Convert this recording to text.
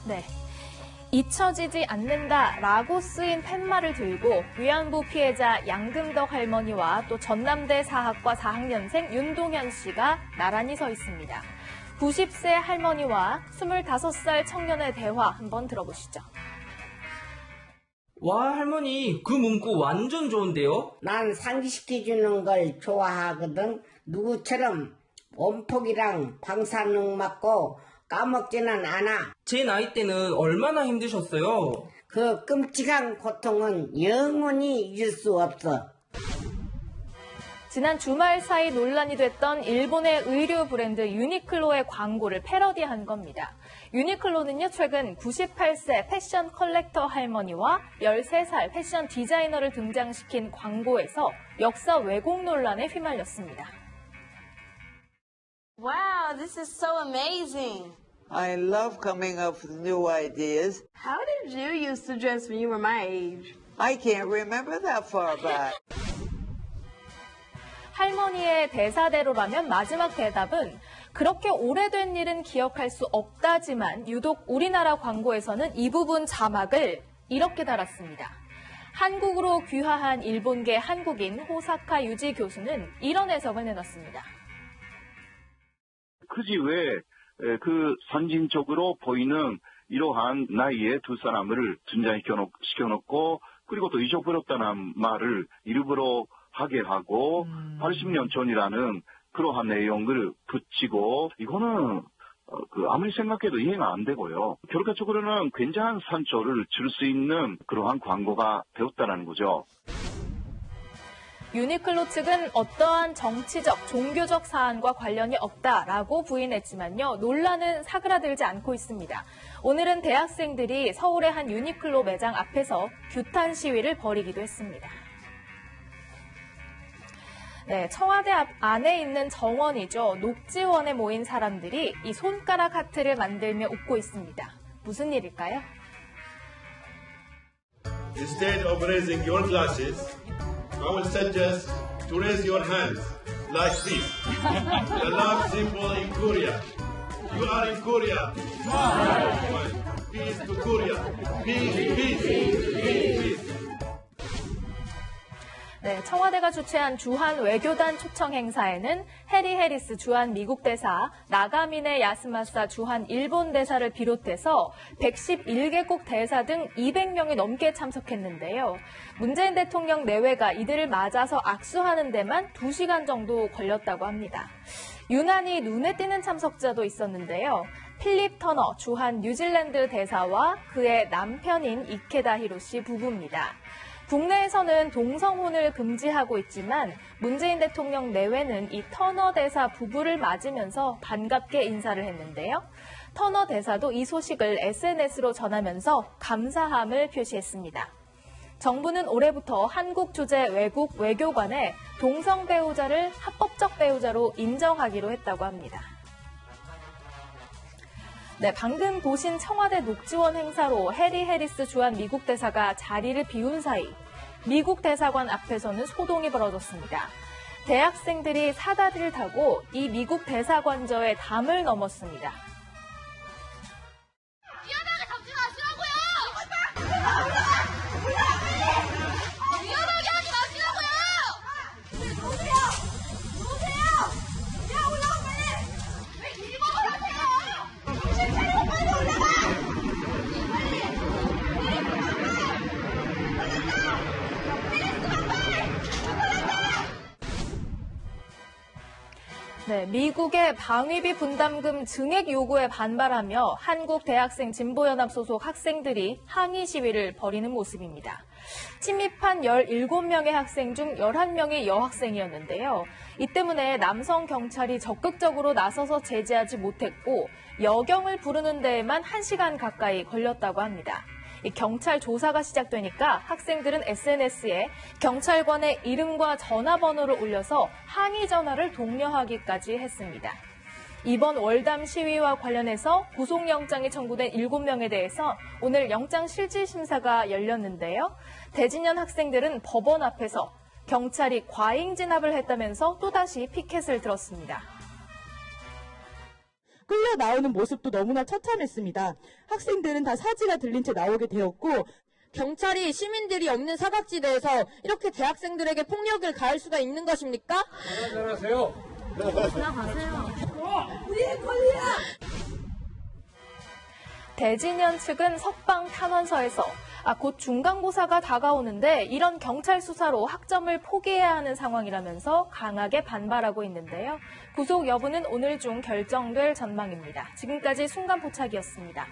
네. 잊혀지지 않는다라고 쓰인 팻말을 들고 위안부 피해자 양금덕 할머니와 또 전남대 사학과 4학년생 윤동현 씨가 나란히 서 있습니다. 90세 할머니와 25살 청년의 대화 한번 들어보시죠. 와, 할머니, 그 문구 완전 좋은데요? 난 상기시켜주는 걸 좋아하거든. 누구처럼 원폭이랑 방사능 맞고 까먹지는 않아. 제 나이 때는 얼마나 힘드셨어요? 그 끔찍한 고통은 영원히 잊을 수 없어. 지난 주말 사이 논란이 됐던 일본의 의류 브랜드 유니클로의 광고를 패러디한 겁니다. 유니클로는요, 최근 98세 패션 컬렉터 할머니와 13살 패션 디자이너를 등장시킨 광고에서 역사 왜곡 논란에 휘말렸습니다. Wow, this is so amazing. I love coming up with new ideas. How did you used to dress when you were my age? I can't remember that far back. 할머니의 대사대로라면 마지막 대답은 그렇게 오래된 일은 기억할 수 없다지만 유독 우리나라 광고에서는 이 부분 자막을 이렇게 달았습니다. 한국으로 귀화한 일본계 한국인 호사카 유지 교수는 이런 해석을 내놨습니다. 굳이 왜 그 선진적으로 보이는 이러한 나이에 두 사람을 등장시켜놓고 그리고 또 잊어버렸다는 말을 일부러 하게 하고 80년 전이라는 그러한 내용을 붙이고 이거는 아무리 생각해도 이해가 안 되고요. 결과적으로는 굉장한 상처를 줄 수 있는 그러한 광고가 되었다는 거죠. 유니클로 측은 어떠한 정치적, 종교적 사안과 관련이 없다라고 부인했지만요. 논란은 사그라들지 않고 있습니다. 오늘은 대학생들이 서울의 한 유니클로 매장 앞에서 규탄 시위를 벌이기도 했습니다. 네, 청와대 안에 있는 정원이죠. 녹지원에 모인 사람들이 이 손가락 하트를 만들며 웃고 있습니다. 무슨 일일까요? Instead of raising your glasses, I will suggest to raise your hands like this. The love symbol in Korea. You are in Korea. Peace to Korea. Peace, peace, peace. 네, 청와대가 주최한 주한 외교단 초청 행사에는 해리 해리스 주한 미국 대사, 나가미네 야스마사 주한 일본 대사를 비롯해서 111개국 대사 등 200명이 넘게 참석했는데요. 문재인 대통령 내외가 이들을 맞아서 악수하는 데만 2시간 정도 걸렸다고 합니다. 유난히 눈에 띄는 참석자도 있었는데요. 필립 터너 주한 뉴질랜드 대사와 그의 남편인 이케다 히로시 부부입니다. 국내에서는 동성혼을 금지하고 있지만 문재인 대통령 내외는 이 터너 대사 부부를 맞으면서 반갑게 인사를 했는데요. 터너 대사도 이 소식을 SNS로 전하면서 감사함을 표시했습니다. 정부는 올해부터 한국 주재 외국 외교관에 동성 배우자를 합법적 배우자로 인정하기로 했다고 합니다. 네, 방금 보신 청와대 녹지원 행사로 해리 해리스 주한 미국 대사가 자리를 비운 사이 미국 대사관 앞에서는 소동이 벌어졌습니다. 대학생들이 사다리를 타고 이 미국 대사관저의 담을 넘었습니다. 위험하게 잡지 마시라고요! 위험하게 하지 마시라고요! 누구세요? 야, 올라와 빨리! 왜 일본을 하세요? 정신 차리고 빨리 올라가! 네, 미국의 방위비 분담금 증액 요구에 반발하며 한국 대학생 진보연합 소속 학생들이 항의 시위를 벌이는 모습입니다. 침입한 17명의 학생 중 11명이 여학생이었는데요. 이 때문에 남성 경찰이 적극적으로 나서서 제재하지 못했고 여경을 부르는 데에만 1시간 가까이 걸렸다고 합니다. 경찰 조사가 시작되니까 학생들은 SNS에 경찰관의 이름과 전화번호를 올려서 항의 전화를 독려하기까지 했습니다. 이번 월담 시위와 관련해서 구속영장이 청구된 7명에 대해서 오늘 영장 실질 심사가 열렸는데요. 대진년 학생들은 법원 앞에서 경찰이 과잉 진압을 했다면서 또다시 피켓을 들었습니다. 끌려 나오는 모습도 너무나 처참했습니다. 학생들은 다 사지가 들린 채 나오게 되었고 경찰이 시민들이 없는 사각지대에서 이렇게 대학생들에게 폭력을 가할 수가 있는 것입니까? 대진현 측은 석방 탄원서에서 곧 중간고사가 다가오는데 이런 경찰 수사로 학점을 포기해야 하는 상황이라면서 강하게 반발하고 있는데요. 구속 여부는 오늘 중 결정될 전망입니다. 지금까지 순간포착이었습니다.